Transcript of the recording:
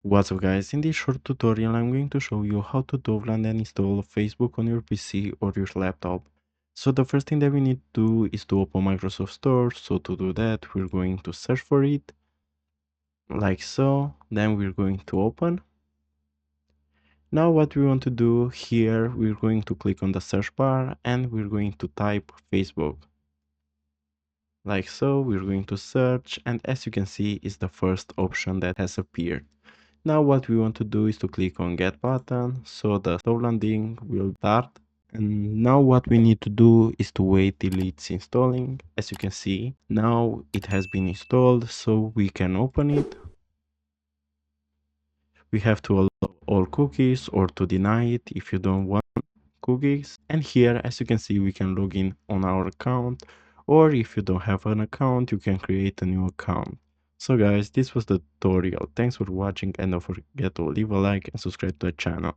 What's up guys, in this short tutorial I'm going to show you how to download and install Facebook on your PC or your laptop. So the first thing that we need to do is to open Microsoft Store. So to do that we're going to search for it, like so, then we're going to open. Now what we want to do here, we're going to click on the search bar and we're going to type Facebook. Like so, we're going to search and as you can see is the first option that has appeared. Now what we want to do is to click on get button so the downloading will start. And now what we need to do is to wait till it's installing. As you can see, now it has been installed, so we can open it. We have to allow all cookies or to deny it if you don't want cookies. And here, as you can see, we can log in on our account, or if you don't have an account, you can create a new account. So guys, this was the tutorial. Thanks for watching and don't forget to leave a like and subscribe to the channel.